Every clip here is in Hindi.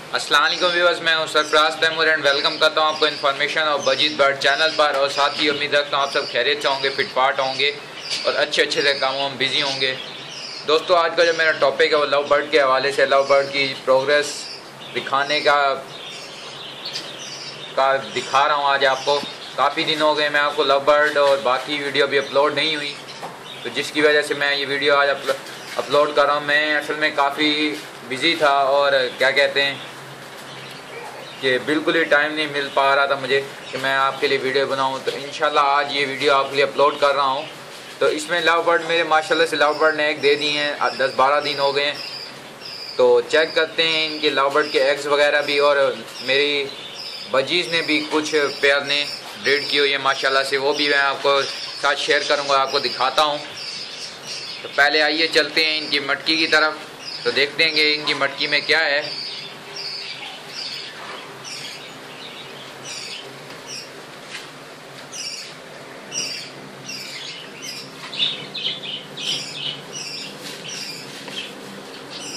अस्सलाम वालेकुम व्यूअर्स, मैं हूं सरफराज तैमूर एंड वेलकम करता हूं आपको इन्फॉर्मेशन और बजीद बर्ड चैनल पर। और साथ ही उम्मीद रखता हूं आप सब खैरियत से होंगे, फिटफाट होंगे और अच्छे से कामों में बिजी होंगे। दोस्तों, आज का जो मेरा टॉपिक है वो लव बर्ड के हवाले से लव बर्ड की प्रोग्रेस दिखाने का दिखा रहा हूँ आज आपको। काफ़ी दिन हो गए मैं आपको लव बर्ड और बाकी वीडियो भी अपलोड नहीं हुई, तो जिसकी वजह से मैं ये वीडियो आज अपलोड कर रहा हूँ। मैं असल में काफ़ी बिज़ी था और क्या कहते हैं कि बिल्कुल ही टाइम नहीं मिल पा रहा था मुझे कि मैं आपके लिए वीडियो बनाऊं। तो इंशाल्लाह आज ये वीडियो आपके लिए अपलोड कर रहा हूं। तो इसमें लव बर्ड मेरे माशाल्लाह से लव बर्ड ने एग दे दिए हैं, 10-12 दिन हो गए हैं। तो चेक करते हैं इनके लव बर्ड के एग्स वगैरह भी, और मेरी बजीज़ ने भी कुछ पेयर ने ब्रीड की हुई है माशाल्लाह से, वो भी मैं आपको साथ शेयर करूँगा, आपको दिखाता हूँ। तो पहले आइए चलते हैं इनकी मटकी की तरफ, तो देखते हैं कि इनकी मटकी में क्या है।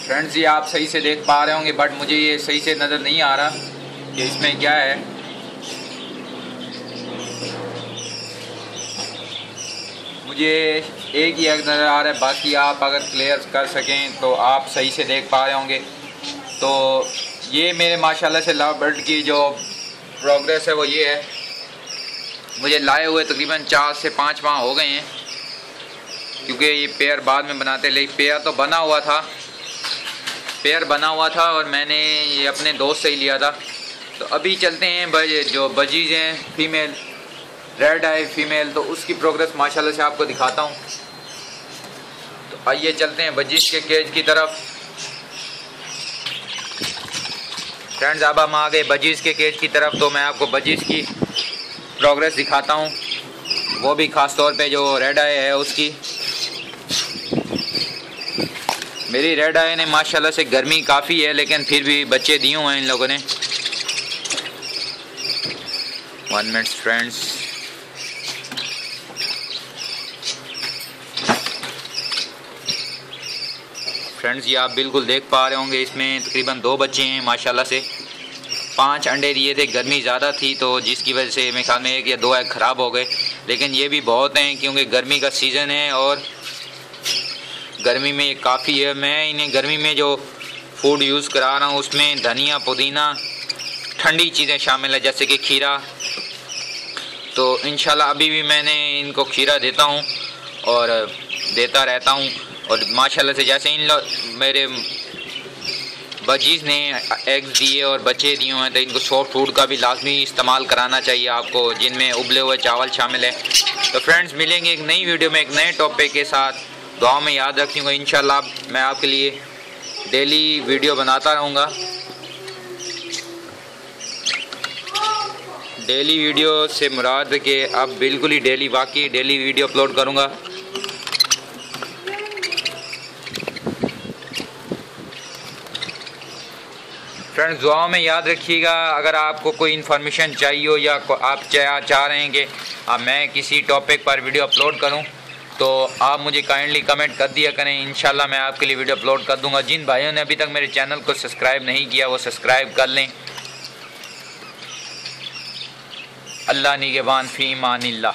फ्रेंड्स, ये आप सही से देख पा रहे होंगे, बट मुझे ये सही से नज़र नहीं आ रहा कि इसमें क्या है। मुझे एक ही एग नज़र आ रहा है, बाकी आप अगर क्लियर कर सकें तो आप सही से देख पा रहे होंगे। तो ये मेरे माशाल्लाह से लव बर्ड की जो प्रोग्रेस है वो ये है। मुझे लाए हुए तकरीबन 4 से 5 माह हो गए हैं, क्योंकि ये पेयर बाद में बनाते, लेकिन पेयर तो बना हुआ था और मैंने ये अपने दोस्त से ही लिया था। तो अभी चलते हैं जो बजीज़ हैं फीमेल, रेड आई फीमेल, तो उसकी प्रोग्रेस माशाल्लाह से आपको दिखाता हूँ। तो आइए चलते हैं बजीज़ के केज की तरफ। फ्रेंड्स, अब हम आ गए बजीज़ के केज की तरफ, तो मैं आपको बजीज़ की प्रोग्रेस दिखाता हूँ, वो भी ख़ास तौर पे जो रेड आई है उसकी। मेरी रेड आई ने माशाल्लाह से गर्मी काफ़ी है, लेकिन फिर भी बच्चे दिए हुए हैं इन लोगों ने। 1 मिनट फ्रेंड्स। फ्रेंड्स, ये आप बिल्कुल देख पा रहे होंगे, इसमें तकरीबन 2 बच्चे हैं माशाल्लाह से। 5 अंडे दिए थे, गर्मी ज़्यादा थी तो जिसकी वजह से मेरे ख्याल में 1 या 2 एग ख़राब हो गए, लेकिन ये भी बहुत हैं क्योंकि गर्मी का सीज़न है और गर्मी में ये काफ़ी है। मैं इन्हें गर्मी में जो फूड यूज़ करा रहा हूँ उसमें धनिया, पुदीना, ठंडी चीज़ें शामिल है जैसे कि खीरा। तो इंशाल्लाह अभी भी मैंने इनको खीरा देता हूँ और देता रहता हूँ। और माशाल्लाह से जैसे मेरे बजीज़ ने एग्स दिए और बच्चे दिए हैं, तो इनको सॉफ्ट फूड का भी लाजमी इस्तेमाल कराना चाहिए आपको, जिनमें उबले हुए चावल शामिल है। तो फ्रेंड्स, मिलेंगे एक नई वीडियो में एक नए टॉपिक के साथ। दुआ में याद रखिएगा, इंशाल्लाह मैं आपके लिए डेली वीडियो बनाता रहूँगा। डेली वीडियो से मुराद के अब बिल्कुल ही डेली वीडियो अपलोड करूँगा। फ्रेंड्स, दुआओं में याद रखिएगा। अगर आपको कोई इन्फॉर्मेशन चाहिए हो या आप चाह रहे हैं कि मैं किसी टॉपिक पर वीडियो अपलोड करूं, तो आप मुझे काइंडली कमेंट कर दिया करें। इंशाल्लाह मैं आपके लिए वीडियो अपलोड कर दूंगा। जिन भाइयों ने अभी तक मेरे चैनल को सब्सक्राइब नहीं किया वो सब्सक्राइब कर लें। अल्लाह निगहबान फ़ी ईमानिल्लाह।